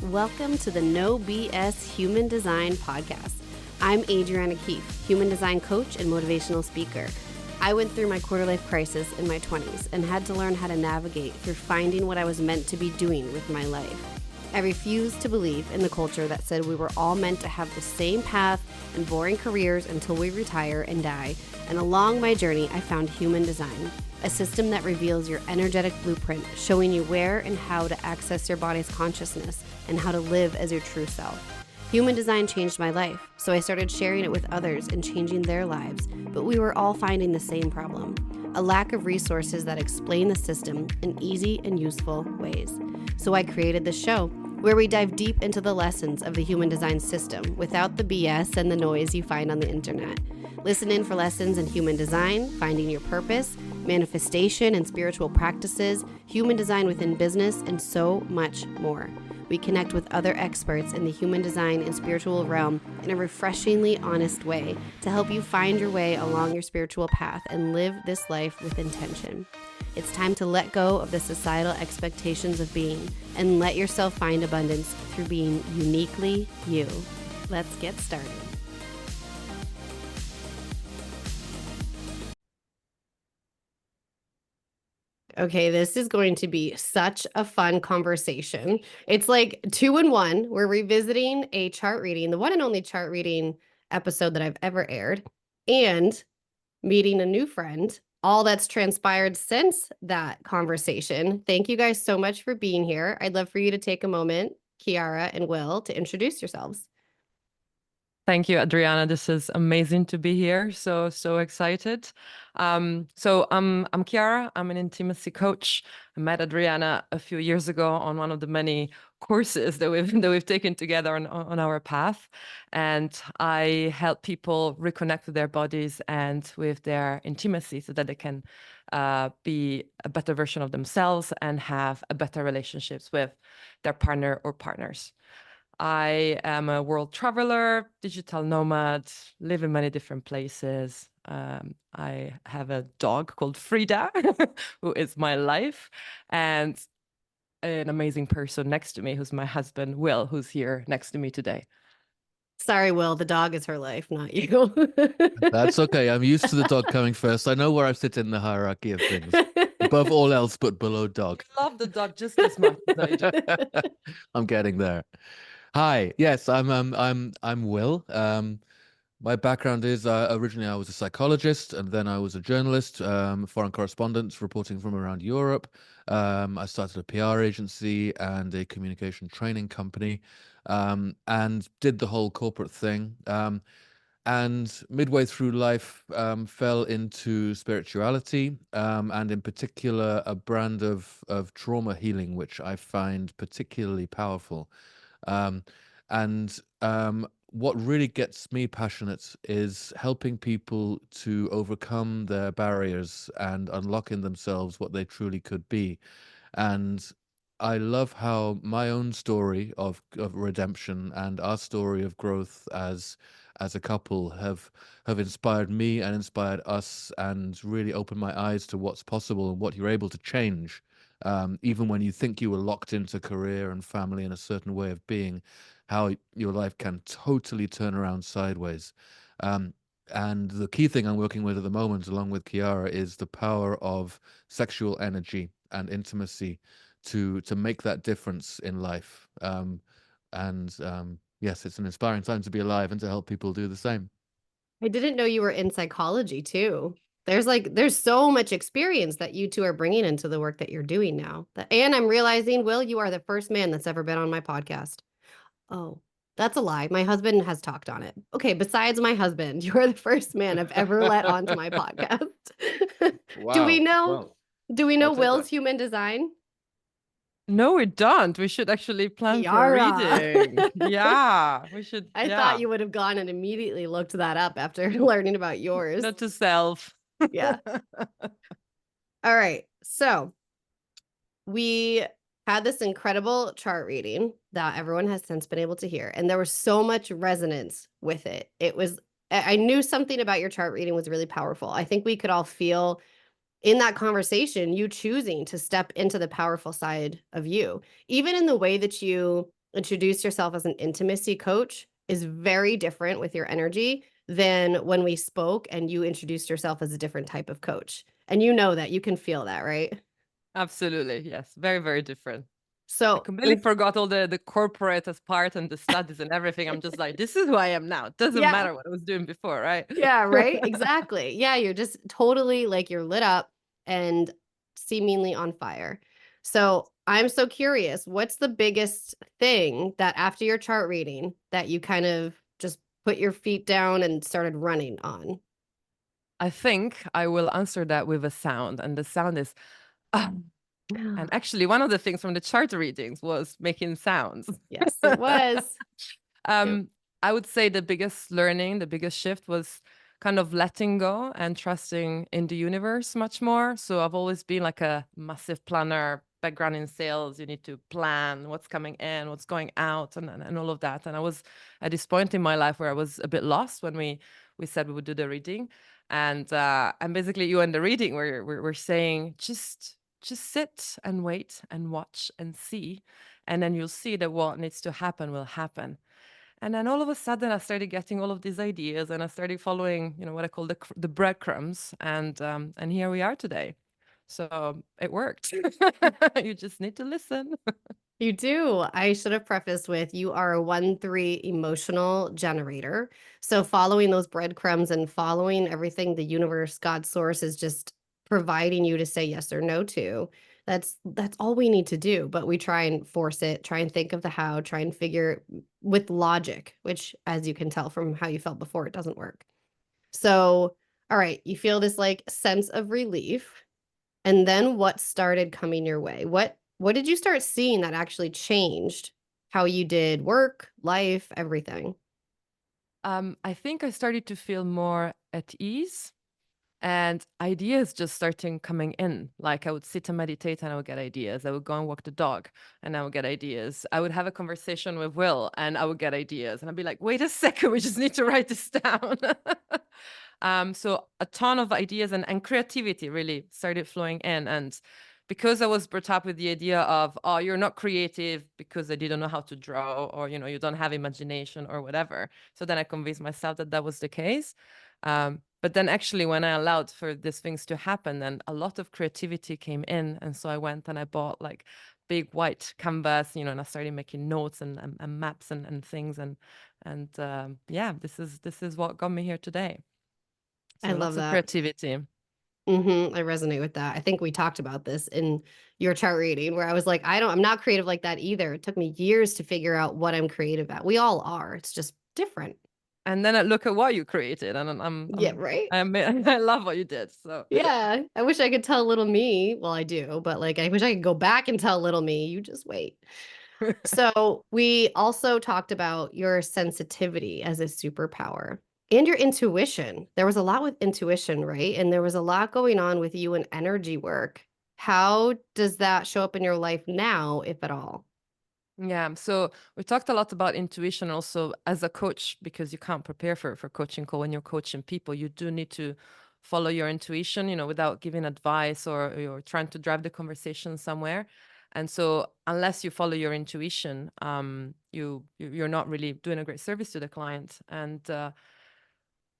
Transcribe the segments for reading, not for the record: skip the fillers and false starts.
Welcome to the No BS Human Design Podcast. I'm Adriana Keefe, human design coach and motivational speaker. I went through my quarter-life crisis in my 20s and had to learn how to navigate through finding what I was meant to be doing with my life. I refused to believe in the culture that said we were all meant to have the same path and boring careers until we retire and die, and along my journey, I found human design, a system that reveals your energetic blueprint, showing you where and how to access your body's consciousness and how to live as your true self. Human design changed my life, so I started sharing it with others and changing their lives, but we were all finding the same problem: a lack of resources that explain the system in easy and useful ways. So I created this show where we dive deep into the lessons of the human design system without the BS and the noise you find on the internet. Listen in for lessons in human design, finding your purpose, manifestation and spiritual practices, human design within business, and so much more. We connect with other experts in the human design and spiritual realm in a refreshingly honest way to help you find your way along your spiritual path and live this life with intention. It's time to let go of the societal expectations of being and let yourself find abundance through being uniquely you. Let's get started. Okay, this is going to be such a fun conversation. It's like 2-in-1. We're revisiting a chart reading, the one and only chart reading episode that I've ever aired, and meeting a new friend. All that's transpired since that conversation. Thank you guys so much for being here. I'd love for you to take a moment, Chiara and Will, to introduce yourselves. Thank you, Adriana. This is amazing to be here. So excited. So I'm Chiara. I'm an intimacy coach. I met Adriana a few years ago on one of the many courses that we've taken together on our path, and I help people reconnect with their bodies and with their intimacy so that they can be a better version of themselves and have a better relationships with their partner or partners. I am a world traveler, digital nomad, live in many different places. I have a dog called Frida, who is my life, and an amazing person next to me, who's my husband, Will, who's here next to me today. Sorry, Will, the dog is her life, not you. That's okay. I'm used to the dog coming first. I know where I sit in the hierarchy of things. Above all else, but below dog. I love the dog just as much as I do. I'm getting there. Hi. Yes, I'm Will. My background is originally I was a psychologist, and then I was a journalist, foreign correspondent, reporting from around Europe. I started a PR agency and a communication training company, and did the whole corporate thing. And midway through life, fell into spirituality, and in particular, a brand of trauma healing, which I find particularly powerful. And what really gets me passionate is helping people to overcome their barriers and unlock in themselves what they truly could be. And I love how my own story of redemption and our story of growth as a couple have inspired me and inspired us and really opened my eyes to what's possible and what you're able to change. Even when you think you were locked into career and family and a certain way of being, how your life can totally turn around sideways. And the key thing I'm working with at the moment, along with Chiara, is the power of sexual energy and intimacy to make that difference in life. Yes, it's an inspiring time to be alive and to help people do the same. I didn't know you were in psychology too. There's so much experience that you two are bringing into the work that you're doing now. And I'm realizing, Will, you are the first man that's ever been on my podcast. Oh, that's a lie. My husband has talked on it. Okay, besides my husband, you are the first man I've ever let onto my podcast. Wow. Do we know I'll take Will's that. human design? No, we don't. We should actually plan for a Chiara. reading. Yeah, we should. I thought you would have gone and immediately looked that up after learning about yours. Not to self. Yeah. All right. So we had this incredible chart reading that everyone has since been able to hear, and there was so much resonance with it. I knew something about your chart reading was really powerful. I think we could all feel in that conversation, you choosing to step into the powerful side of you, even in the way that you introduced yourself as an intimacy coach is very different with your energy than when we spoke and you introduced yourself as a different type of coach. And you know that, you can feel that, right? Absolutely. Yes. Very, very different. I So, completely forgot all the corporate as part and the studies and everything. I'm just like, this is who I am now. It doesn't yeah, matter what I was doing before, right? yeah, right? Exactly. Yeah, you're just totally like you're lit up and seemingly on fire. So I'm so curious, what's the biggest thing that after your chart reading that you kind of just put your feet down and started running on? I think I will answer that with a sound, and the sound is ah. And actually, one of the things from the chart readings was making sounds. Yes, it was. Yep. um, I would say the biggest learning, the biggest shift was kind of letting go and trusting in the universe much more. So I've always been like a massive planner, background in sales. You need to plan what's coming in, what's going out, and all of that. And I was at this point in my life where I was a bit lost when we said we would do the reading. And basically you and the reading we're saying just sit and wait and watch and see, and then you'll see that what needs to happen will happen. And then all of a sudden I started getting all of these ideas, and I started following, what I call the breadcrumbs, and here we are today. So it worked. You just need to listen. You do. I should have prefaced with you are a 1-3 emotional generator. So following those breadcrumbs and following everything the universe, God source is just providing you to say yes or no to. That's all we need to do, but we try and force it, try and think of the how, try and figure with logic, which as you can tell from how you felt before, it doesn't work. So, all right, you feel this like sense of relief. And then what started coming your way? What did you start seeing that actually changed how you did work, life, everything? I think I started to feel more at ease, and ideas just starting coming in. Like I would sit and meditate and I would get ideas. I would go and walk the dog and I would get ideas. I would have a conversation with Will and I would get ideas. And I'd be like, wait a second, we just need to write this down. So a ton of ideas and creativity really started flowing in. And because I was brought up with the idea of, oh, you're not creative because I didn't know how to draw, or, you don't have imagination or whatever. So then I convinced myself that that was the case. But then actually when I allowed for these things to happen, then a lot of creativity came in. And so I went and I bought like big white canvas, and I started making notes and maps and things. Yeah, this is what got me here today. I So love lots of that. creativity. I resonate with that. I think we talked about this in your chart reading where I was like, I'm not creative like that either. It took me years to figure out what I'm creative at. We all are. It's just different. And then I look at what you created, and Yeah, right? I love what you did. So Yeah. I wish I could tell little me. Well, I do, but like I wish I could go back and tell little me. You just wait. So we also talked about your sensitivity as a superpower and your intuition. There was a lot with intuition, right? And there was a lot going on with you and energy work. How does that show up in your life now, if at all? yeah, so we talked a lot about intuition also as a coach, because you can't prepare for coaching call when you're coaching people. You do need to follow your intuition, without giving advice or you're trying to drive the conversation somewhere. And so unless you follow your intuition, you're not really doing a great service to the client. And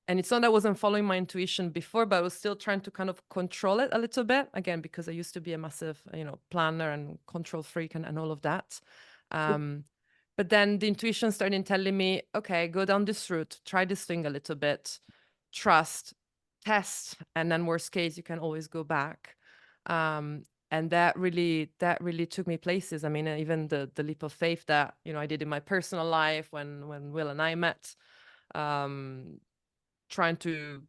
it's not that I wasn't following my intuition before, but I was still trying to kind of control it a little bit, again, because I used to be a massive, planner and control freak and all of that. But then the intuition started telling me, okay, go down this route, try this thing a little bit, trust, test, and then worst case, you can always go back. And that really took me places. I mean, even the leap of faith that, I did in my personal life when Will and I met, trying to,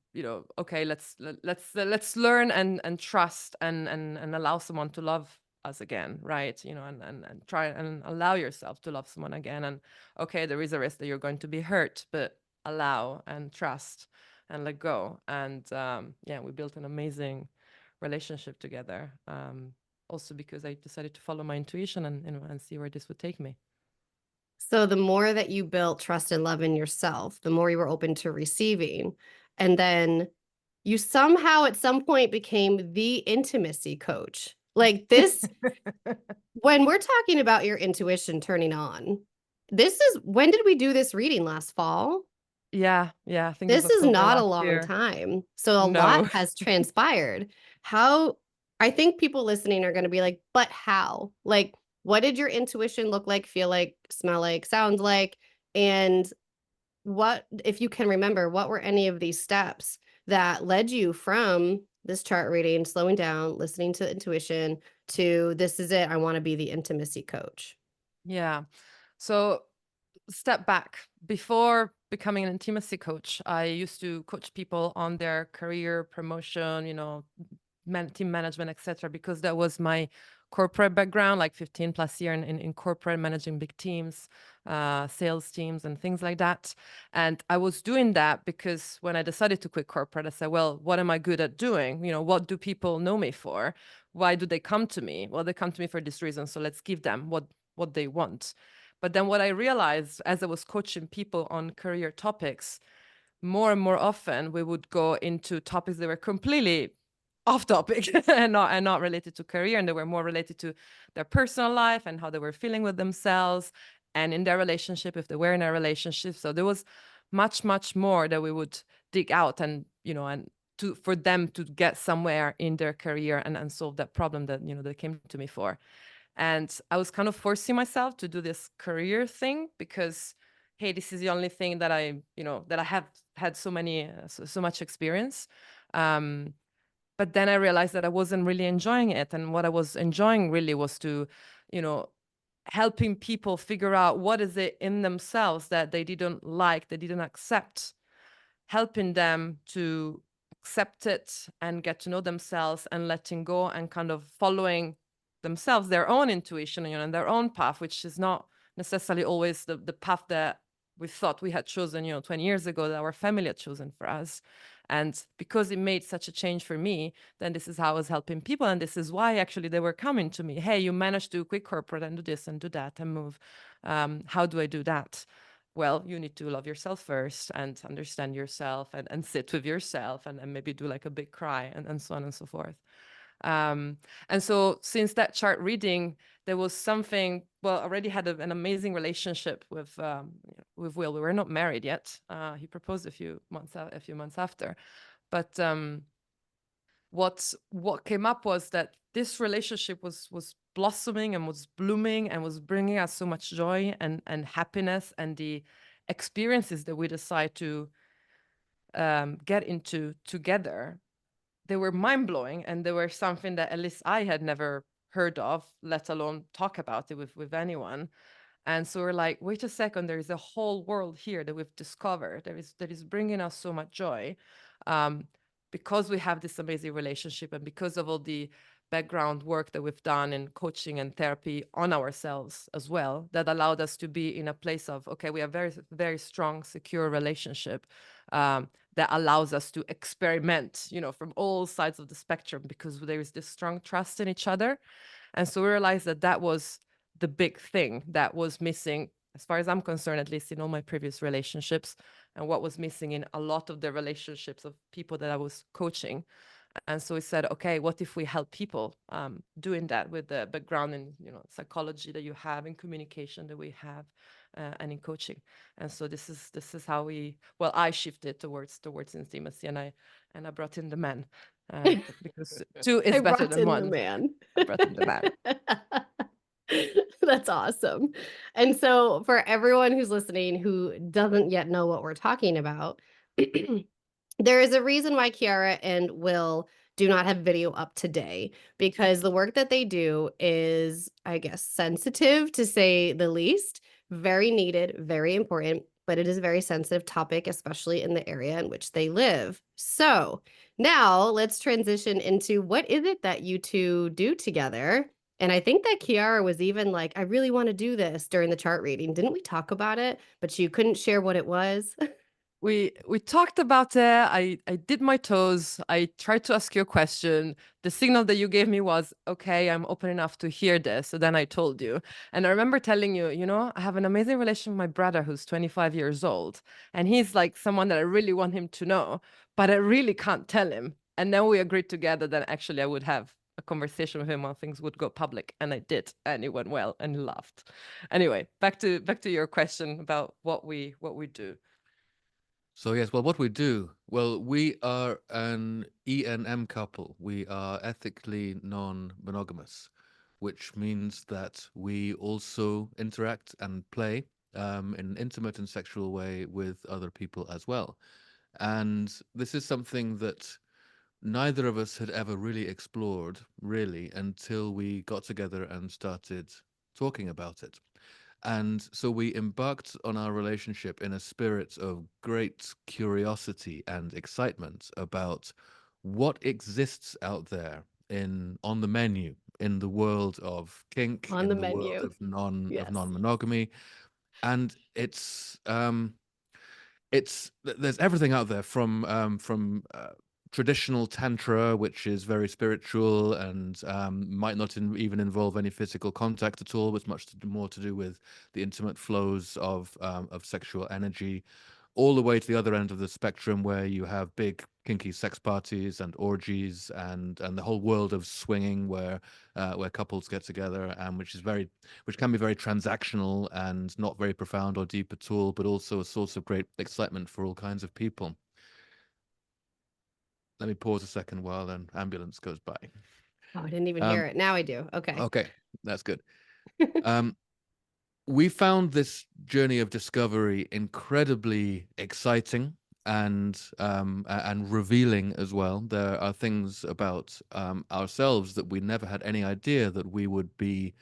okay, let's learn and trust and allow someone to love us again, right? And try and allow yourself to love someone again. And okay, there is a risk that you're going to be hurt, but allow and trust and let go. And yeah, we built an amazing relationship together, also because I decided to follow my intuition and see where this would take me. So the more that you built trust and love in yourself, the more you were open to receiving. And then you somehow at some point became the intimacy coach. Like this, when we're talking about your intuition turning on, when did we do this reading? Last fall? Yeah, I think it was This is October not a last long year. time. So a lot No. has transpired. I think people listening are going to be like, but how? Like, what did your intuition look like, feel like, smell like, sound like? And what, if you can remember, what were any of these steps that led you from this chart reading, slowing down, listening to intuition, to this is it, I want to be the intimacy coach? Yeah. So step back. Before becoming an intimacy coach, I used to coach people on their career promotion, team management, etc., because that was my corporate background, like 15 plus year in corporate, managing big teams, sales teams and things like that. And I was doing that because when I decided to quit corporate, I said, well, what am I good at doing? What do people know me for? Why do they come to me? Well, they come to me for this reason, so let's give them what they want. But then what I realized as I was coaching people on career topics, more and more often we would go into topics that were completely off topic and not related to career, and they were more related to their personal life and how they were feeling with themselves and in their relationship, if they were in a relationship. So there was much more that we would dig out, and for them to get somewhere in their career and solve that problem that they came to me for. And I was kind of forcing myself to do this career thing because, hey, this is the only thing that I have had so much experience. But then I realized that I wasn't really enjoying it. And what I was enjoying really was to, helping people figure out what is it in themselves that they didn't like, they didn't accept, helping them to accept it and get to know themselves and letting go and kind of following themselves, their own intuition, and their own path, which is not necessarily always the path that we thought we had chosen, 20 years ago, that our family had chosen for us. And because it made such a change for me, then this is how I was helping people. And this is why actually they were coming to me. Hey, you managed to quit corporate and do this and do that and move. How do I do that? Well, you need to love yourself first and understand yourself and sit with yourself and maybe do like a big cry and so on and so forth. And so since that chart reading, there was something, well, I already had an amazing relationship with Will. We were not married yet. He proposed a few months after. But what came up was that this relationship was blossoming and was blooming and was bringing us so much joy and happiness, and the experiences that we decide to get into together, they were mind-blowing, and they were something that at least I had never heard of, let alone talk about it with anyone. And so we're like, wait a second, there is a whole world here that we've discovered that is bringing us so much joy, because we have this amazing relationship and because of all the background work that we've done in coaching and therapy on ourselves as well, that allowed us to be in a place of, okay, we have very, very strong, secure relationship, that allows us to experiment, from all sides of the spectrum, because there is this strong trust in each other. And so we realized that that was the big thing that was missing, as far as I'm concerned, at least in all my previous relationships, and what was missing in a lot of the relationships of people that I was coaching. And so we said, okay, what if we help people doing that with the background in psychology that you have, in communication that we have, and in coaching. And so this is how I shifted towards intimacy, and I brought in the man, because two is better than one. The man. I brought in the man. That's awesome. And so for everyone who's listening who doesn't yet know what we're talking about, there is a reason why Chiara and Will do not have video up today, because the work that they do is, I guess, sensitive to say the least, very needed, very important, but it is a very sensitive topic, especially in the area in which they live. So now let's transition into what is it that you two do together. And I think that Chiara was even like, I really want to do this during the chart reading. Didn't we talk about it? But you couldn't share what it was. We talked about it. I did my toes. I tried to ask you a question. The signal that you gave me was, okay, I'm open enough to hear this. So then I told you. And I remember telling you, I have an amazing relation with my brother who's 25 years old. And he's like someone that I really want him to know, but I really can't tell him. And then we agreed together that actually I would have a conversation with him when things would go public, and I did, and it went well, and he laughed. Anyway, back to your question about what we do. So yes, well, what we do, well, we are an ENM couple. We are ethically non-monogamous, which means that we also interact and play in an intimate and sexual way with other people as well. And this is something that neither of us had ever really explored, really, until we got together and started talking about it. And so we embarked on our relationship in a spirit of great curiosity and excitement about what exists out there on the menu in the world of kink, On the in the world menu. of Yes. non-monogamy. And there's everything out there from traditional tantra, which is very spiritual and might not even involve any physical contact at all, but much more to do with the intimate flows of sexual energy, all the way to the other end of the spectrum, where you have big kinky sex parties and orgies and the whole world of swinging, where couples get together, and which can be very transactional and not very profound or deep at all, but also a source of great excitement for all kinds of people. Let me pause a second while an ambulance goes by. Oh, I didn't even hear it. Now I do. Okay. Okay, that's good. We found this journey of discovery incredibly exciting and revealing as well. There are things about ourselves that we never had any idea that we would be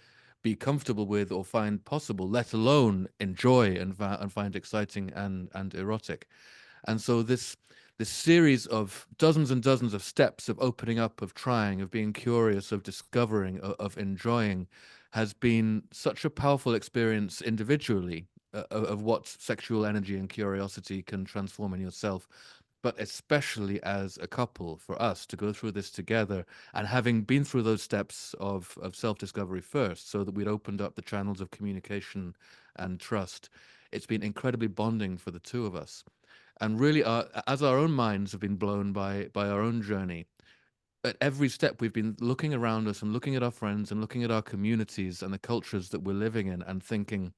comfortable with or find possible, let alone enjoy and find exciting and erotic. And so this series of dozens and dozens of steps of opening up, of trying, of being curious, of discovering, of enjoying, has been such a powerful experience individually of what sexual energy and curiosity can transform in yourself, but especially as a couple, for us to go through this together, and having been through those steps of self-discovery first, so that we'd opened up the channels of communication and trust. It's been incredibly bonding for the two of us. And really, as our own minds have been blown by our own journey, at every step we've been looking around us and looking at our friends and looking at our communities and the cultures that we're living in, and thinking,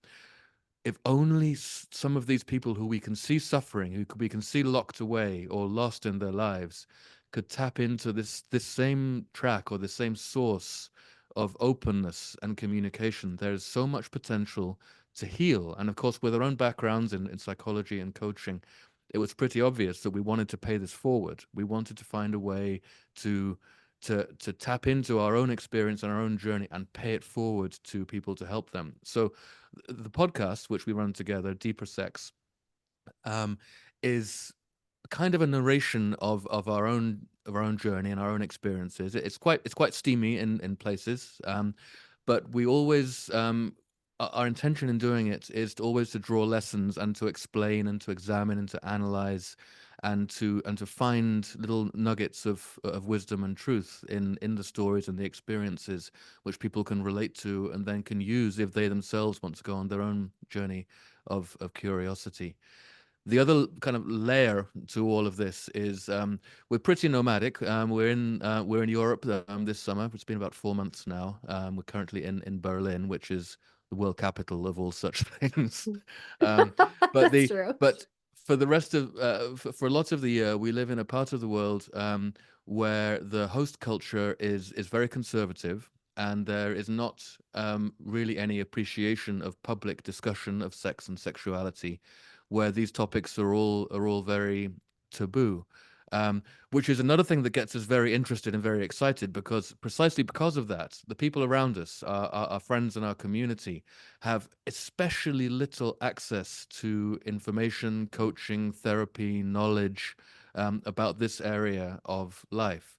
if only some of these people who we can see suffering, we can see locked away or lost in their lives, could tap into this same track or the same source of openness and communication. There's so much potential to heal. And of course, with our own backgrounds in psychology and coaching, it was pretty obvious that we wanted to pay this forward. We wanted to find a way to tap into our own experience and our own journey and pay it forward to people to help them. So the podcast, which we run together, Deeper Sex, is kind of a narration of our own journey and our own experiences. It's quite steamy in places, but we always our intention in doing it is always to draw lessons and to explain and to examine and to analyze and to find little nuggets of wisdom and truth in the stories and the experiences, which people can relate to and then can use if they themselves want to go on their own journey of curiosity. The other kind of layer to all of this is we're pretty nomadic. We're in Europe this summer. It's been about 4 months now. We're currently in Berlin, which is the world capital of all such things. But That's true. but for the rest of for a lot of the year, we live in a part of the world where the host culture is very conservative, and there is not really any appreciation of public discussion of sex and sexuality, where these topics are all very taboo, which is another thing that gets us very interested and very excited, because precisely because of that, the people around us, our friends and our community, have especially little access to information, coaching, therapy, knowledge about this area of life.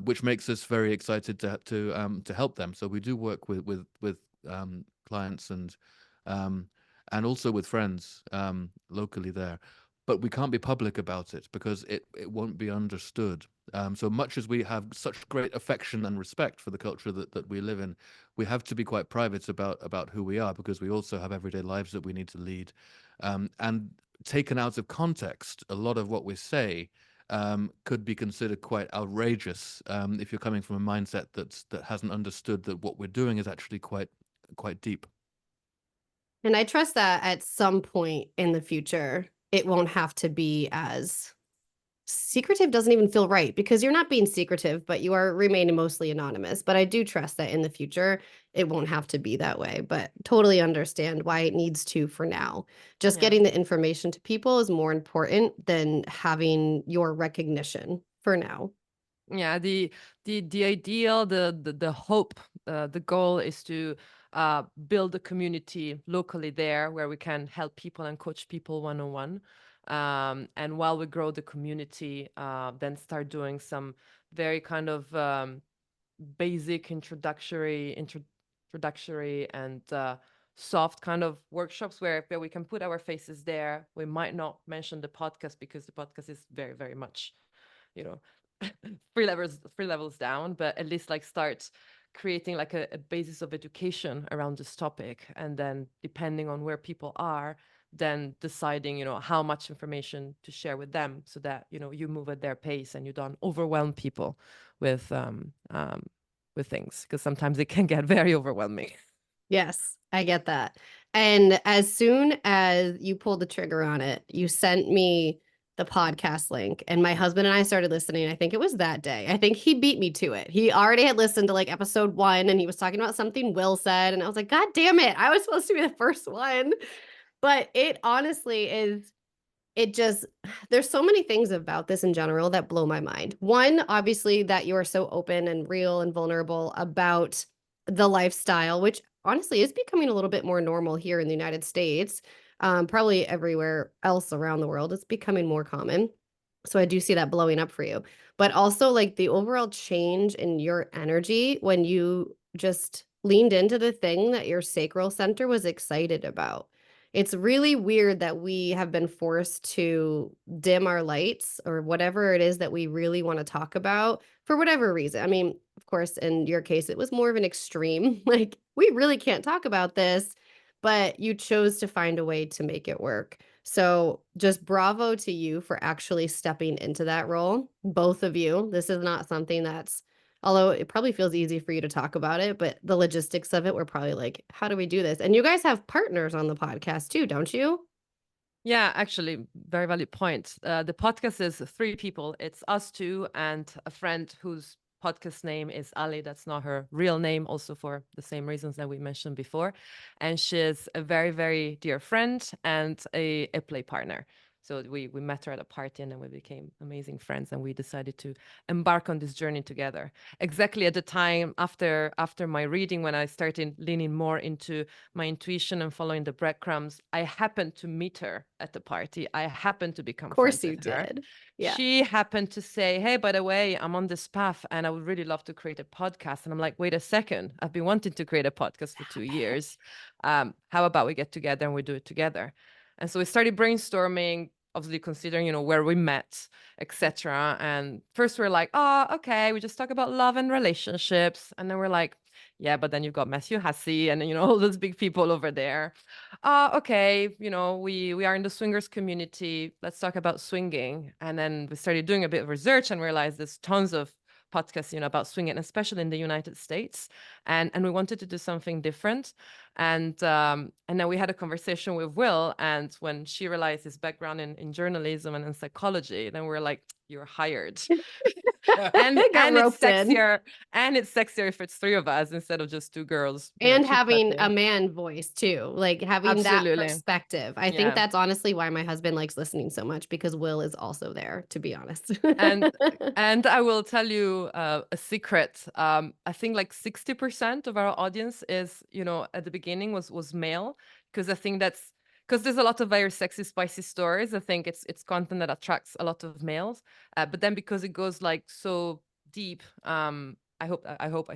Which makes us very excited to help them. So we do work with clients and also with friends locally there, but we can't be public about it because it won't be understood. So much as we have such great affection and respect for the culture that we live in, we have to be quite private about who we are, because we also have everyday lives that we need to lead. And taken out of context, a lot of what we say could be considered quite outrageous if you're coming from a mindset that hasn't understood that what we're doing is actually quite deep. And I trust that at some point in the future, it won't have to be as secretive. Doesn't even feel right, because you're not being secretive, but you are remaining mostly anonymous. But I do trust that in the future, it won't have to be that way, but totally understand why it needs to for now. Just Yeah. getting the information to people is more important than having your recognition for now. Yeah, the ideal, the hope, the goal is to build a community locally there where we can help people and coach people one-on-one. And while we grow the community, then start doing some very kind of basic introductory and soft kind of workshops where we can put our faces there. We might not mention the podcast because the podcast is very, very much, you know, three levels down, but at least like start creating like a basis of education around this topic, and then depending on where people are, then deciding, you know, how much information to share with them so that, you know, you move at their pace and you don't overwhelm people with things, because sometimes it can get very overwhelming. Yes, I get that. And as soon as you pulled the trigger on it, you sent me the podcast link, and my husband and I started listening. I think it was that day. I think he beat me to it. He already had listened to like episode 1, and he was talking about something Will said. And I was like, God damn it. I was supposed to be the first one. But it honestly is, it just, there's so many things about this in general that blow my mind. One, obviously, that you are so open and real and vulnerable about the lifestyle, which honestly is becoming a little bit more normal here in the United States. Probably everywhere else around the world, it's becoming more common. So I do see that blowing up for you. But also like the overall change in your energy when you just leaned into the thing that your sacral center was excited about. It's really weird that we have been forced to dim our lights or whatever it is that we really want to talk about for whatever reason. I mean, of course, in your case, it was more of an extreme, like, we really can't talk about this, but you chose to find a way to make it work. So just bravo to you for actually stepping into that role, both of you. This is not something that's, although it probably feels easy for you to talk about it, but the logistics of it were probably like, how do we do this? And you guys have partners on the podcast too, don't you? Yeah, actually, very valid point. The podcast is 3 people. It's us 2 and a friend whose podcast name is Ali. That's not her real name, also for the same reasons that we mentioned before. And she's a very, very dear friend and a play partner. So we met her at a party, and then we became amazing friends, and we decided to embark on this journey together. Exactly at the time after my reading, when I started leaning more into my intuition and following the breadcrumbs, I happened to meet her at the party. I happened to become Of course friends you with her. did. Yeah. She happened to say, hey, by the way, I'm on this path and I would really love to create a podcast. And I'm like, wait a second, I've been wanting to create a podcast for 2 years. How about we get together and we do it together? And so we started brainstorming, obviously considering, you know, where we met, etc. And first we're like, oh, okay, we just talk about love and relationships. And then we're like, yeah, but then you've got Matthew Hussey and, you know, all those big people over there. Okay, you know, we are in the swingers community. Let's talk about swinging. And then we started doing a bit of research and realized there's tons of podcasts, you know, about swinging, especially in the United States. And we wanted to do something different. And then we had a conversation with Will. And when she realized his background in journalism and in psychology, then we were like, you're hired. and Got it's roped in. sexier, if it's 3 of us instead of just 2 girls, you know, And having a chit-chatting. man voice too, like having that Absolutely. perspective. I think Yeah. that's honestly why my husband likes listening so much, because Will is also there, to be honest. and I will tell you a secret. I think like 60% of our audience is, you know, at the beginning was male, because I think that's because there's a lot of very sexy, spicy stories. I think it's content that attracts a lot of males, but then because it goes like so deep, I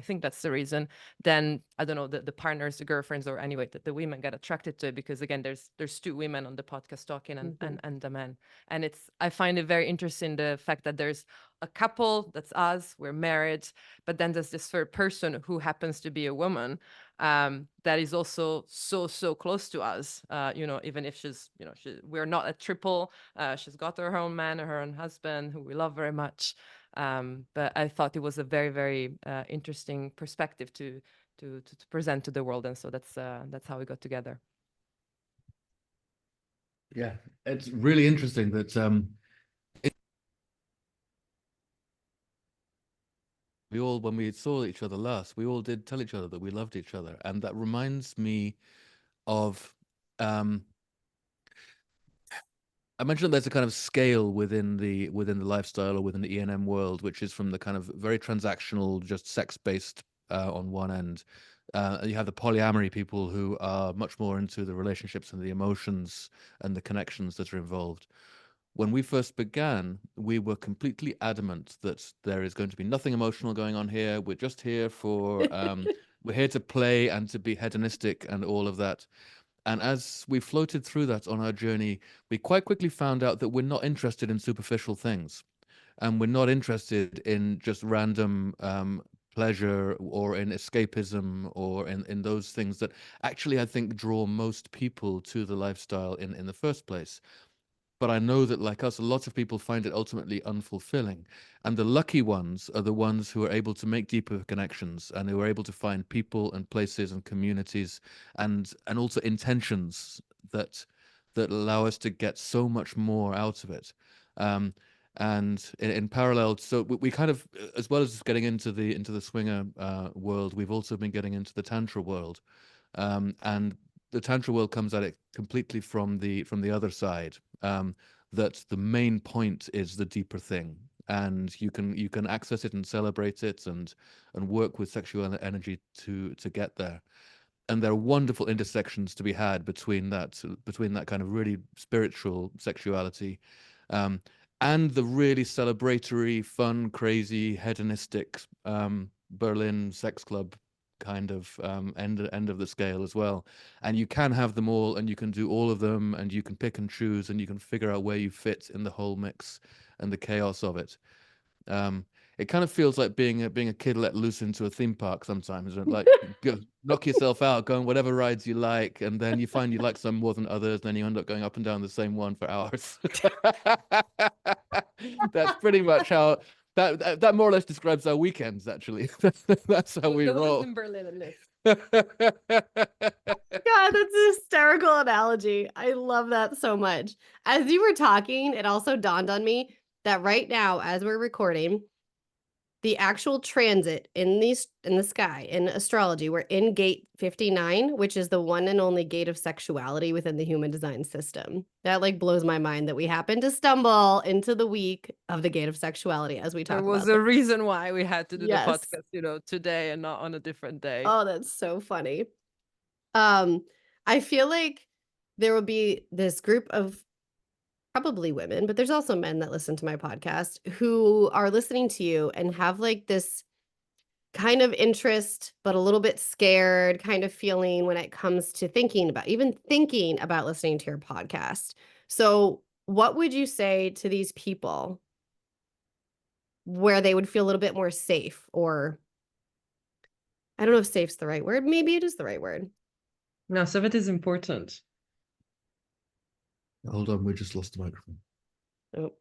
think that's the reason. Then I don't know, the partners, the girlfriends, or anyway, the women get attracted to it, because again, there's 2 women on the podcast talking and the men. And I find it very interesting, the fact that there's a couple, that's us, we're married, but then there's this third person who happens to be a woman. that is also so close to us. Even if she's, we're not a triple. She's got her own man, her own husband, who we love very much. But I thought it was a very, very interesting perspective to present to the world, and so that's how we got together. Yeah, it's really interesting that we all, when we saw each other last, we all did tell each other that we loved each other, and that reminds me of I mentioned there's a kind of scale within the lifestyle or within the E&M world, which is from the kind of very transactional, just sex-based on one end. You have the polyamory people who are much more into the relationships and the emotions and the connections that are involved. When we first began, we were completely adamant that there is going to be nothing emotional going on here. We're just here for we're here to play and to be hedonistic and all of that. And as we floated through that on our journey, we quite quickly found out that we're not interested in superficial things. And we're not interested in just random pleasure or in escapism or in those things that actually, I think, draw most people to the lifestyle in the first place. But I know that, like us, a lot of people find it ultimately unfulfilling. And the lucky ones are the ones who are able to make deeper connections and who are able to find people and places and communities and also intentions that allow us to get so much more out of it. And in parallel, so we kind of, as well as getting into the swinger world, we've also been getting into the tantra world. And the tantra world comes at it completely from the other side. That the main point is the deeper thing, and you can access it and celebrate it and work with sexual energy to get there. And there are wonderful intersections to be had between that kind of really spiritual sexuality, and the really celebratory, fun, crazy, hedonistic Berlin sex club kind of end of the scale as well. And you can have them all, and you can do all of them, and you can pick and choose, and you can figure out where you fit in the whole mix and the chaos of it. It kind of feels like being a kid let loose into a theme park sometimes, and like go, knock yourself out, go on whatever rides you like, and then you find you like some more than others, and then you end up going up and down the same one for hours. That's pretty much how that more or less describes our weekends, actually. That's how we roll. In Berlin and this. God, that's a hysterical analogy. I love that so much. As you were talking, it also dawned on me that right now, as we're recording, the actual transit in the sky in astrology, we're in gate 59, which is the one and only gate of sexuality within the human design system. That like blows my mind that we happen to stumble into the week of the gate of sexuality as we talk about. There was a reason why we had to do Yes. the podcast, today and not on a different day. Oh, that's so funny. I feel like there will be this group of probably women, but there's also men that listen to my podcast who are listening to you and have like this kind of interest, but a little bit scared kind of feeling when it comes to thinking about listening to your podcast. So what would you say to these people where they would feel a little bit more safe, or I don't know if safe's the right word. Maybe it is the right word. No, so that is important. Hold on, we just lost the microphone. Oh,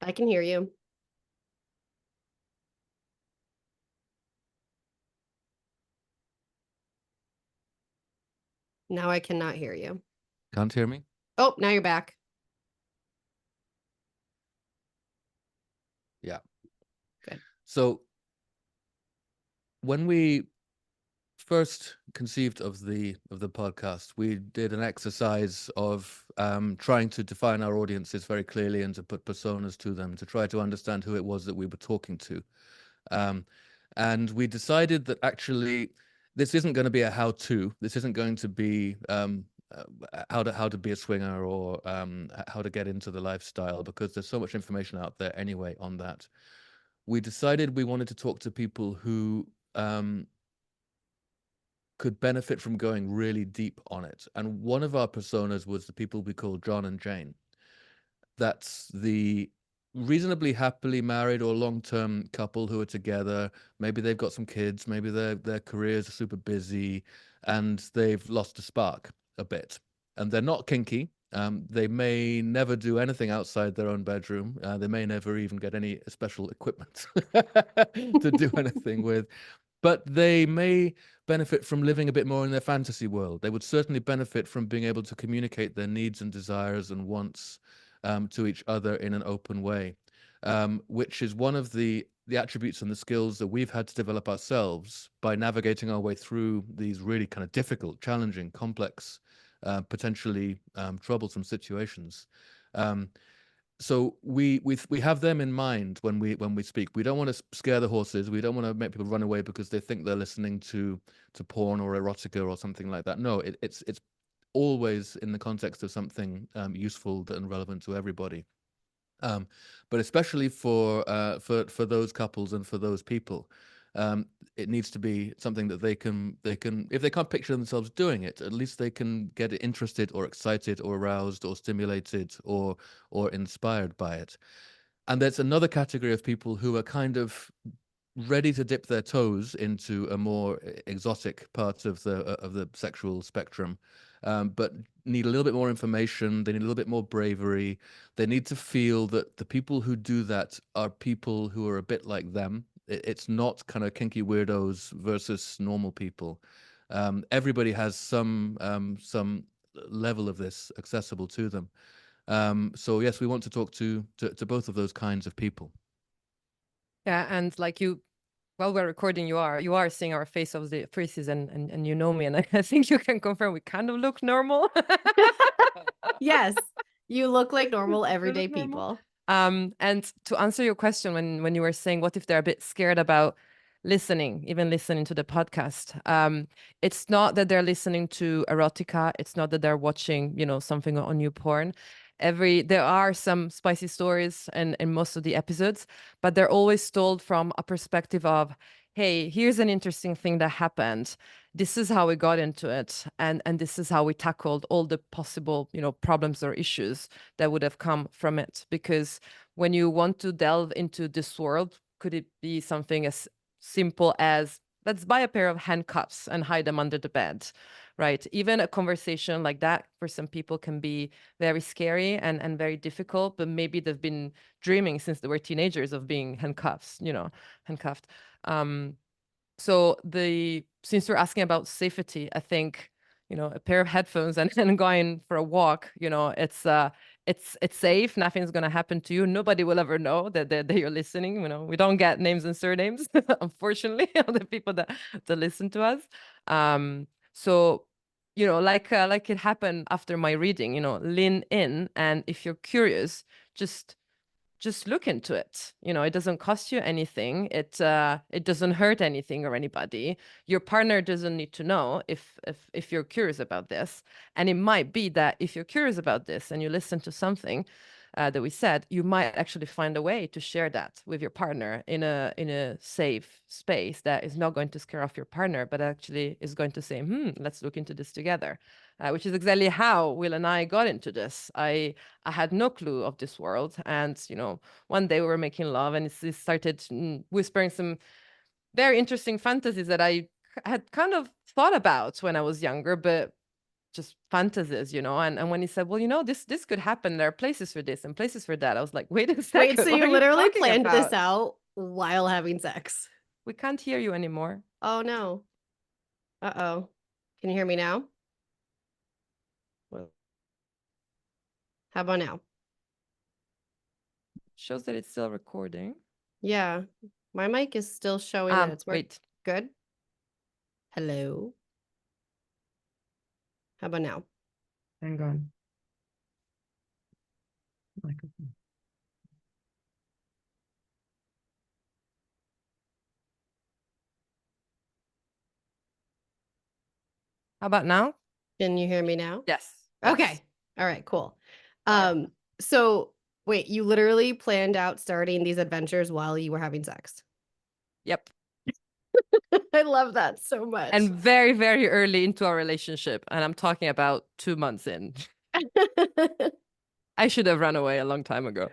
I can hear you. Now I cannot hear you. Can't hear me? Oh, now you're back. Yeah. Good. So when we first conceived of the podcast, we did an exercise of trying to define our audiences very clearly and to put personas to them, to try to understand who it was that we were talking to. And we decided that actually this isn't going to be a how-to. This isn't going to be how to be a swinger or how to get into the lifestyle, because there's so much information out there anyway on that. We decided we wanted to talk to people who could benefit from going really deep on it. And one of our personas was the people we call John and Jane. That's the reasonably happily married or long-term couple who are together. Maybe they've got some kids, maybe their careers are super busy, and they've lost a spark a bit. And they're not kinky. They may never do anything outside their own bedroom. They may never even get any special equipment to do anything with. But they may benefit from living a bit more in their fantasy world. They would certainly benefit from being able to communicate their needs and desires and wants to each other in an open way, which is one of the attributes and the skills that we've had to develop ourselves by navigating our way through these really kind of difficult, challenging, complex, potentially troublesome situations. So we have them in mind when we speak. We don't want to scare the horses. We don't want to make people run away because they think they're listening to porn or erotica or something like that. No, it's always in the context of something useful and relevant to everybody. But especially for those couples and for those people, it needs to be something that they can, if they can't picture themselves doing it, at least they can get interested or excited or aroused or stimulated or inspired by it. And there's another category of people who are kind of ready to dip their toes into a more exotic part of the sexual spectrum, but need a little bit more information. They need a little bit more bravery. They need to feel that the people who do that are people who are a bit like them. It's not kind of kinky weirdos versus normal people. Everybody has some level of this accessible to them. So yes, we want to talk to both of those kinds of people. Yeah, and like you, while we're recording, you are seeing our faces, and you know me, and I think you can confirm we kind of look normal. Yes, you look like normal everyday people. And to answer your question, when you were saying what if they're a bit scared about even listening to the podcast, it's not that they're listening to erotica, it's not that they're watching, something on new porn. There are some spicy stories in most of the episodes, but they're always told from a perspective of, hey, here's an interesting thing that happened. This is how we got into it, and this is how we tackled all the possible, problems or issues that would have come from it. Because when you want to delve into this world, could it be something as simple as, let's buy a pair of handcuffs and hide them under the bed, right? Even a conversation like that for some people can be very scary and very difficult, but maybe they've been dreaming since they were teenagers of being handcuffed. So since you're asking about safety, I think, a pair of headphones and going for a walk, it's safe. Nothing's going to happen to you. Nobody will ever know that you're listening. We don't get names and surnames, unfortunately, of the people that listen to us. So, like it happened after my reading, lean in. And if you're curious, just look into it. It doesn't cost you anything. It doesn't hurt anything or anybody. Your partner doesn't need to know if you're curious about this. And it might be that if you're curious about this and you listen to something that we said, you might actually find a way to share that with your partner in a safe space that is not going to scare off your partner, but actually is going to say, let's look into this together. Which is exactly how Will and I got into this. I had no clue of this world. And, one day we were making love and he started whispering some very interesting fantasies that I had kind of thought about when I was younger, but just fantasies, and when he said, well, this could happen. There are places for this and places for that. I was like, wait a second. Wait, so you literally planned this out while having sex? We can't hear you anymore. Oh, no. Uh-oh. Can you hear me now? How about now? Shows that it's still recording. Yeah. My mic is still showing that it's working. Wait. Good. Hello. How about now? Hang on. Microphone. How about now? Can you hear me now? Yes. Okay. All right, cool. So wait, you literally planned out starting these adventures while you were having sex? Yep. I love that so much. And very, very early into our relationship. And I'm talking about 2 months in. I should have run away a long time ago.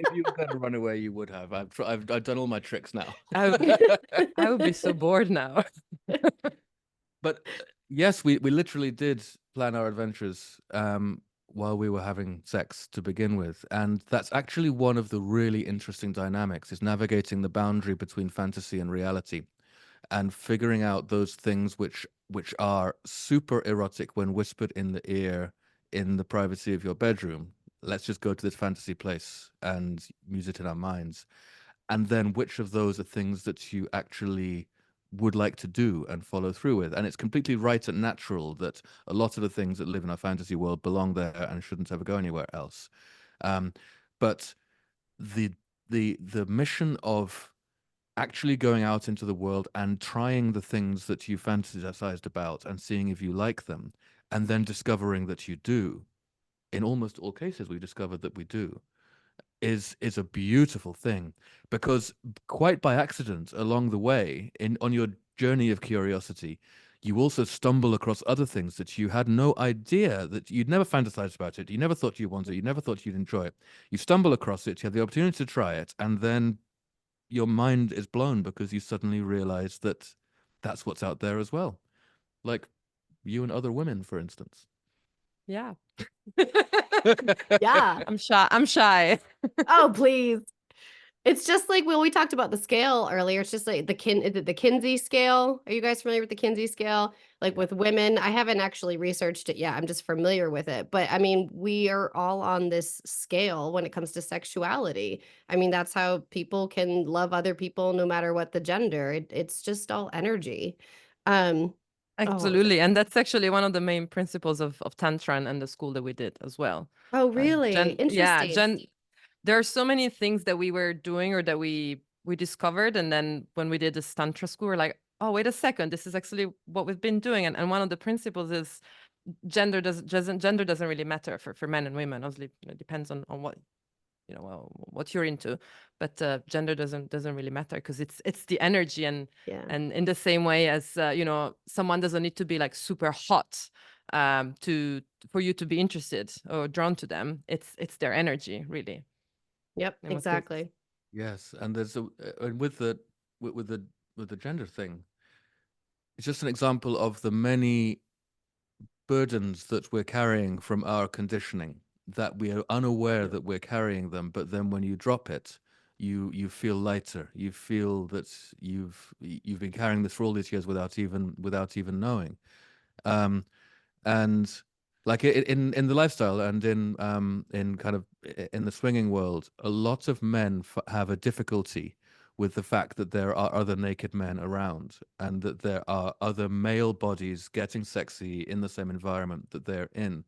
if you were going to run away, you would have. I've done all my tricks now. I would be so bored now. But yes, we literally did plan our adventures while we were having sex to begin with, and that's actually one of the really interesting dynamics, is navigating the boundary between fantasy and reality, and figuring out those things which are super erotic when whispered in the ear in the privacy of your bedroom. Let's just go to this fantasy place and use it in our minds. And then which of those are things that you actually would like to do and follow through with. And it's completely right and natural that a lot of the things that live in our fantasy world belong there and shouldn't ever go anywhere else. But the the mission of actually going out into the world and trying the things that you fantasized about and seeing if you like them, and then discovering that you do. In almost all cases, we discovered that we do, is a beautiful thing, because quite by accident along the way on your journey of curiosity, you also stumble across other things that you had no idea, that you'd never fantasized about it, you never thought you wanted it, you never thought you'd enjoy it. You stumble across it, you have the opportunity to try it, and then your mind is blown because you suddenly realize that that's what's out there as well, like you and other women, for instance. Yeah. Yeah. I'm shy. Oh, please. It's just like when we talked about the scale earlier, it's just like is it the Kinsey scale? Are you guys familiar with the Kinsey scale? Like with women, I haven't actually researched it yet. I'm just familiar with it. But I mean, we are all on this scale when it comes to sexuality. I mean, that's how people can love other people no matter what the gender. It's just all energy. Um, oh, Absolutely. And that's actually one of the main principles of Tantra and the school that we did as well. oh, really? Yeah, Interesting. there are so many things that we were doing or that we discovered. And then when we did this Tantra school, we're like, oh, wait a second, this is actually what we've been doing. And one of the principles is gender doesn't really matter for men and women. Obviously, it depends on what what you're into, but gender doesn't really matter, because it's the energy. Yeah. And in the same way as someone doesn't need to be like super hot to for you to be interested or drawn to them. It's their energy, really. Yep, And exactly. Yes, and there's and with the with the gender thing, it's just an example of the many burdens that we're carrying from our conditioning, that we are unaware that we're carrying them, but then when you drop it, you feel lighter. You feel that you've been carrying this for all these years without even knowing. Um, and like in the lifestyle and in kind of in the swinging world, a lot of men have a difficulty with the fact that there are other naked men around, and that there are other male bodies getting sexy in the same environment that they're in.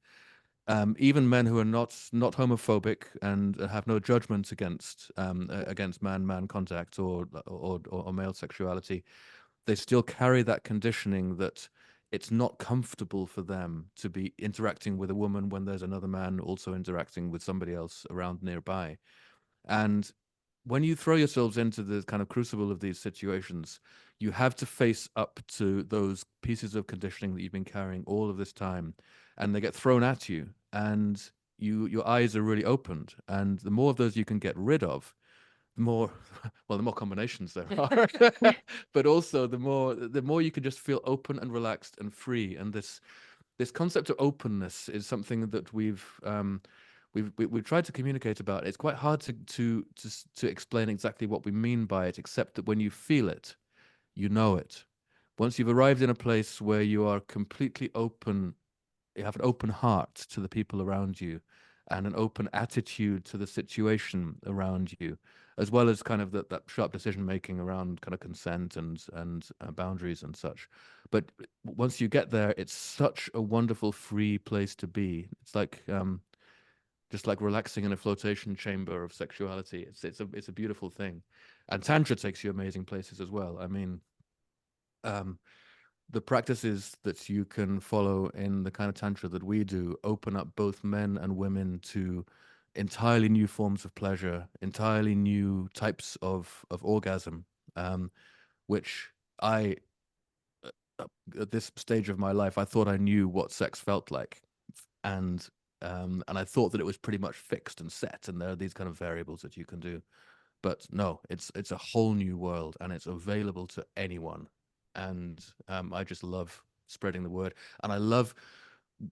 Even men who are not homophobic and have no judgment against man contact or male sexuality, they still carry that conditioning that it's not comfortable for them to be interacting with a woman when there's another man also interacting with somebody else around nearby. And when you throw yourselves into the kind of crucible of these situations, you have to face up to those pieces of conditioning that you've been carrying all of this time, and they get thrown at you, and your eyes are really opened. And the more of those you can get rid of, the more the more combinations there are, but also the more you can just feel open and relaxed and free. And this concept of openness is something that we've tried to communicate about. It's quite hard to explain exactly what we mean by it, except that when you feel it, you know it. Once you've arrived in a place where you are completely open, you have an open heart to the people around you, and an open attitude to the situation around you, as well as kind of that sharp decision making around kind of consent and boundaries and such. But once you get there, it's such a wonderful, free place to be. It's like just like relaxing in a flotation chamber of sexuality. It's a beautiful thing, and Tantra takes you amazing places as well. I mean, the practices that you can follow in the kind of Tantra that we do open up both men and women to entirely new forms of pleasure, entirely new types of orgasm, which I, at this stage of my life, I thought I knew what sex felt like. And And I thought that it was pretty much fixed and set, and there are these kind of variables that you can do. But no, it's a whole new world, and it's available to anyone. And I just love spreading the word, and I love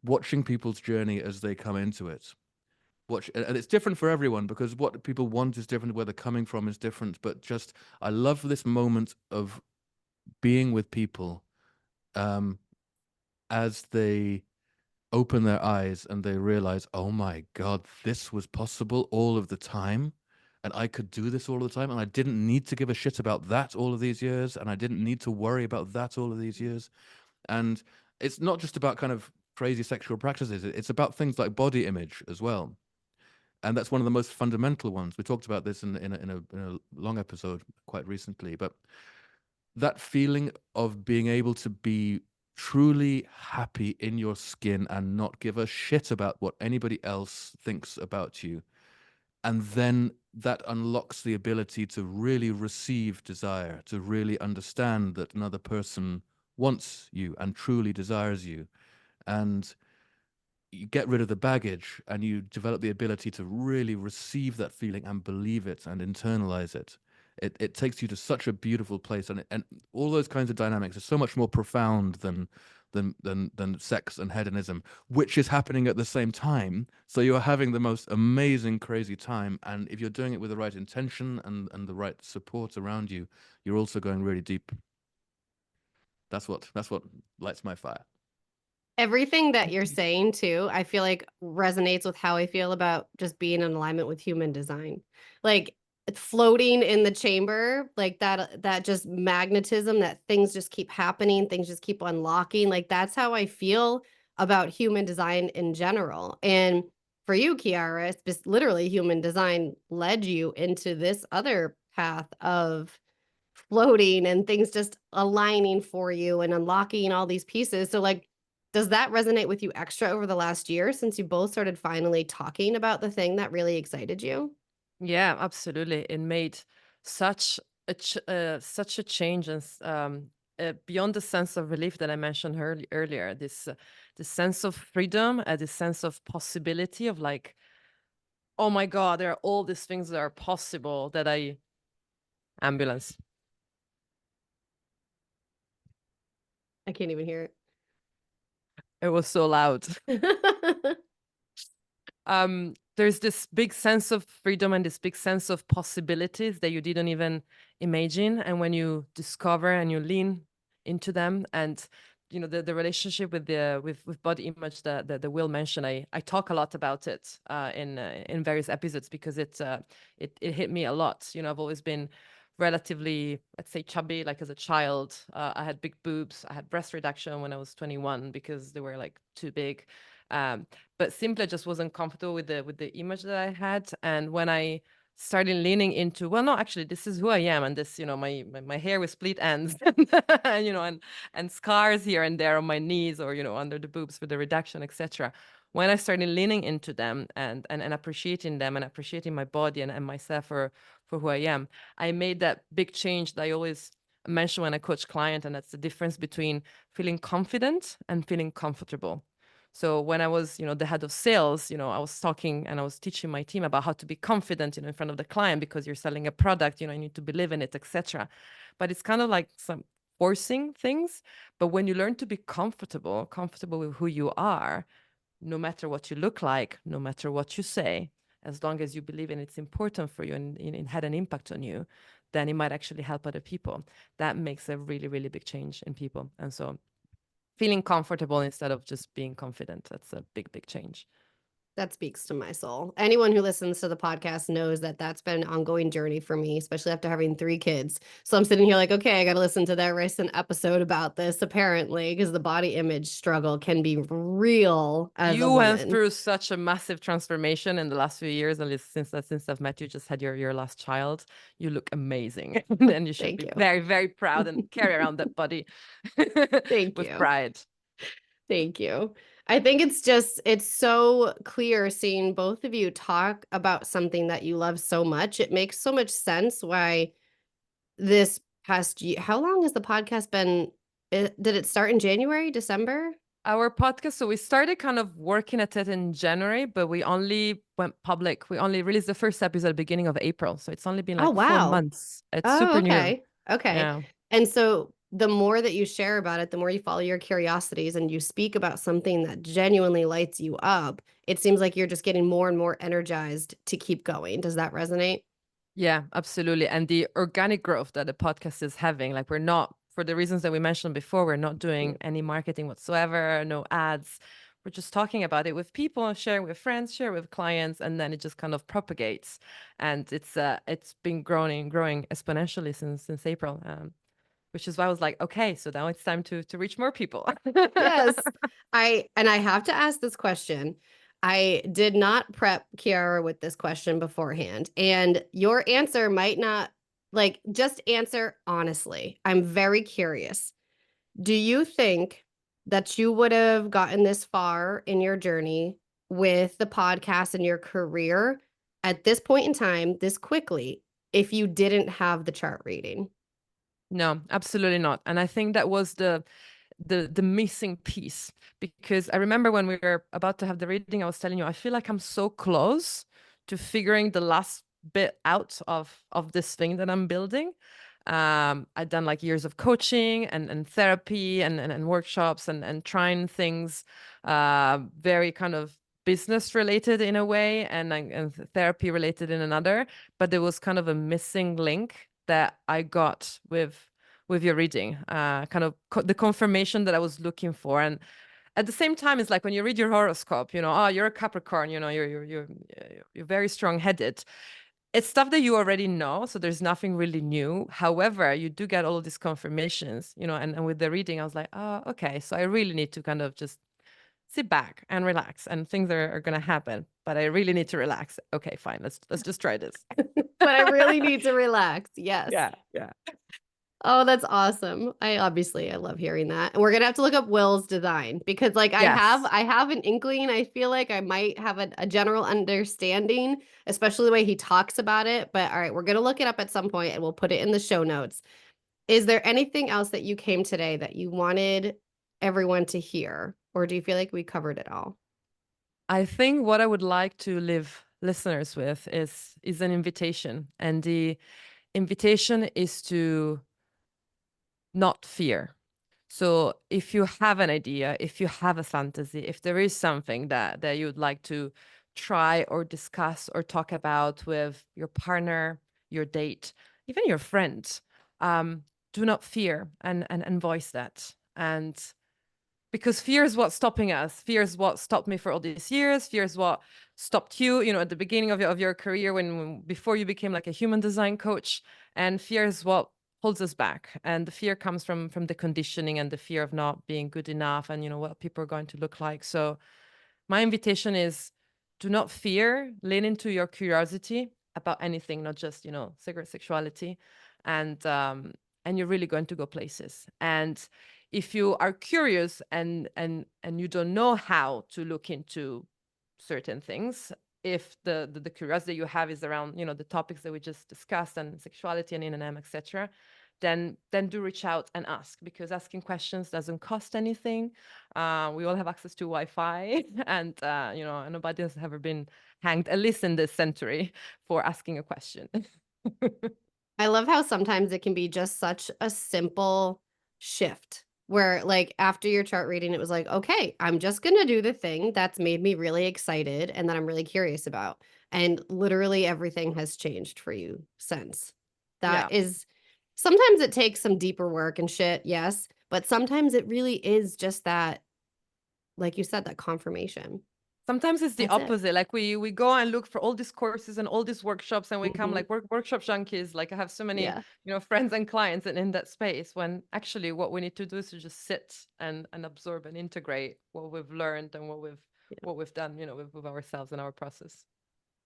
watching people's journey as they come into it. And it's different for everyone, because what people want is different, where they're coming from is different. But just, I love this moment of being with people as they open their eyes and they realize, oh my God, this was possible all of the time. And I could do this all the time. And I didn't need to give a shit about that all of these years. And I didn't need to worry about that all of these years. And it's not just about kind of crazy sexual practices. It's about things like body image as well. And that's one of the most fundamental ones. We talked about this in a long episode quite recently. But that feeling of being able to be truly happy in your skin and not give a shit about what anybody else thinks about you. And then that unlocks the ability to really receive desire, to really understand that another person wants you and truly desires you. And you get rid of the baggage, and you develop the ability to really receive that feeling and believe it and internalize it. It takes you to such a beautiful place, and all those kinds of dynamics are so much more profound than sex and hedonism, which is happening at the same time. So you're having the most amazing, crazy time, and if you're doing it with the right intention and the right support around you, you're also going really deep. That's what lights my fire. Everything that you're saying too, I feel like resonates with how I feel about just being in alignment with human design. Like floating in the chamber, like that just magnetism, that things just keep happening, things just keep unlocking. Like that's how I feel about human design in general. And for you, Chiara, it's just literally human design led you into this other path of floating and things just aligning for you and unlocking all these pieces. So like, does that resonate with you extra over the last year, since you both started finally talking about the thing that really excited you? Yeah, absolutely. It made such such a change, and beyond the sense of relief that I mentioned earlier, this sense of freedom, this sense of possibility of like, oh my God, there are all these things that are possible that ambulance. I can't even hear It was so loud. it. There's this big sense of freedom and this big sense of possibilities that you didn't even imagine. And when you discover and you lean into them, and the relationship with with body image that the Will mentioned, I talk a lot about it in various episodes, because it hit me a lot. I've always been relatively, let's say, chubby. Like as a child, I had big boobs. I had breast reduction when I was 21 because they were like too big. But simply just wasn't comfortable with the image that I had. And when I started leaning into, well, no, actually, this is who I am, and this, my hair with split ends, and scars here and there on my knees, or under the boobs for the reduction, etc. When I started leaning into them and appreciating them and appreciating my body and myself for who I am, I made that big change that I always mention when I coach client, and that's the difference between feeling confident and feeling comfortable. So when I was, the head of sales, I was talking and I was teaching my team about how to be confident, in front of the client, because you're selling a product, you need to believe in it, etc. But it's kind of like some forcing things. But when you learn to be comfortable with who you are, no matter what you look like, no matter what you say, as long as you believe in it's important for you and it had an impact on you, then it might actually help other people. That makes a really, really big change in people. And so feeling comfortable instead of just being confident, that's a big, big change. That speaks to my soul. Anyone who listens to the podcast knows that that's been an ongoing journey for me, especially after having 3 kids. So I'm sitting here like, okay, I got to listen to that recent episode about this, apparently, because the body image struggle can be real as you a woman. went through such a massive transformation in the last few years, at least since I've met you, just had your last child. You look amazing. And you should Thank be you. very, very proud and carry around that body Thank with you. pride. Thank you. I think it's so clear seeing both of you talk about something that you love so much. It makes so much sense why this past year, how long has the podcast been? Did it start in January, December? Our podcast, so we started kind of working at it in January, but we only went public. We only released the first episode beginning of April. So it's only been Oh, like 4 wow. months. It's Oh, super new. okay. Okay. Yeah. And so the more that you share about it, the more you follow your curiosities and you speak about something that genuinely lights you up, it seems like you're just getting more and more energized to keep going. Does that resonate? Yeah, absolutely. And the organic growth that the podcast is having, like we're not, for the reasons that we mentioned before, we're not doing any marketing whatsoever, no ads. We're just talking about it with people, sharing with friends, share with clients, and then it just kind of propagates. And it's been growing exponentially since April. Which is why I was like, okay, so now it's time to reach more people. Yes. I have to ask this question. I did not prep Chiara with this question beforehand, and your answer might not, like, just answer honestly. I'm very curious. Do you think that you would have gotten this far in your journey with the podcast and your career at this point in time, this quickly, if you didn't have the chart reading? No, absolutely not. And I think that was the missing piece, because I remember when we were about to have the reading, I was telling you, I feel like I'm so close to figuring the last bit out of this thing that I'm building. I'd done like years of coaching and therapy and workshops and trying things very kind of business related in a way and therapy related in another, but there was kind of a missing link that I got with your reading, kind of the confirmation that I was looking for. And at the same time, it's like when you read your horoscope, you know, oh, you're a Capricorn, you know, you're very strong-headed. It's stuff that you already know, so there's nothing really new. However, you do get all of these confirmations, you know, and with the reading, I was like, oh, okay, so I really need to kind of just sit back and relax, and things are going to happen, but I really need to relax. Okay, fine, let's just try this. But I really need to relax. Yes. Yeah. Oh, that's awesome. I love hearing that. And we're gonna have to look up Will's design because like Yes. I have an inkling. I feel like I might have a general understanding, especially the way he talks about it. But all right, we're gonna look it up at some point and we'll put it in the show notes. Is there anything else that you came today that you wanted everyone to hear? Or do you feel like we covered it all? I think what I would like to leave listeners with is an invitation, and the invitation is to not fear. So if you have an idea, if you have a fantasy, if there is something that you would like to try or discuss or talk about with your partner, your date, even your friend, do not fear and voice that. And because fear is what's stopping us. Fear is what stopped me for all these years. Fear is what stopped you, you know, at the beginning of your career before you became like a human design coach. And fear is what holds us back. And the fear comes from the conditioning and the fear of not being good enough and, you know, what people are going to look like. So my invitation is, do not fear, lean into your curiosity about anything, not just, you know, sexuality. And you're really going to go places. And if you are curious and you don't know how to look into certain things, if the curiosity you have is around, you know, the topics that we just discussed and sexuality and NNM, etc., then do reach out and ask, because asking questions doesn't cost anything. We all have access to Wi-Fi, and you know, nobody has ever been hanged, at least in this century, for asking a question. I love how sometimes it can be just such a simple shift where like after your chart reading, it was like, okay, I'm just going to do the thing that's made me really excited and that I'm really curious about. And literally everything has changed for you since. That Yeah. is, sometimes it takes some deeper work and shit. Yes. But sometimes it really is just that, like you said, that confirmation. Sometimes it's the That's it. opposite. Like we go and look for all these courses and all these workshops, and we come Mhm. like workshop junkies. Like I have so many, Yeah. you know, friends and clients in that space, when actually what we need to do is to just sit and absorb and integrate what we've learned and what we've done, you know, with ourselves and our process.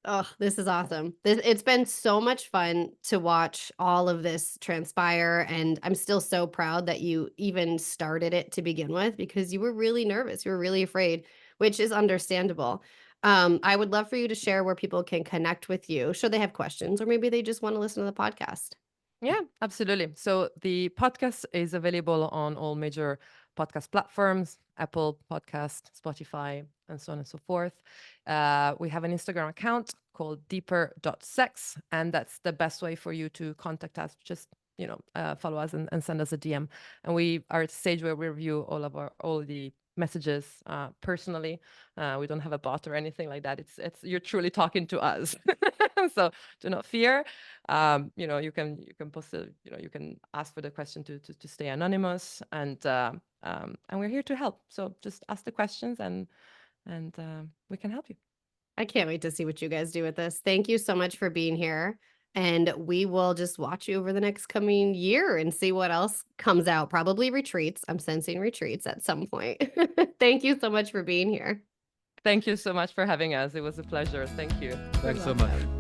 Oh, this is awesome. It's been so much fun to watch all of this transpire. And I'm still so proud that you even started it to begin with because you were really nervous. You were really afraid, which is understandable. I would love for you to share where people can connect with you should they have questions, or maybe they just want to listen to the podcast. Yeah, absolutely. So the podcast is available on all major podcast platforms, Apple Podcast, Spotify, and so on and so forth. We have an Instagram account called deeper.sex, and that's the best way for you to contact us. Just follow us and send us a DM. And we are at a stage where we review all the messages personally. We don't have a bot or anything like that. It's you're truly talking to us. So do not fear. You can post you can ask for the question to stay anonymous, and we're here to help. So just ask the questions, and we can help you. I can't wait to see what you guys do with this. Thank you so much for being here. And we will just watch you over the next coming year and see what else comes out. Probably retreats. I'm sensing retreats at some point. Thank you so much for being here. Thank you so much for having us. It was a pleasure. Thank you. Thanks so much.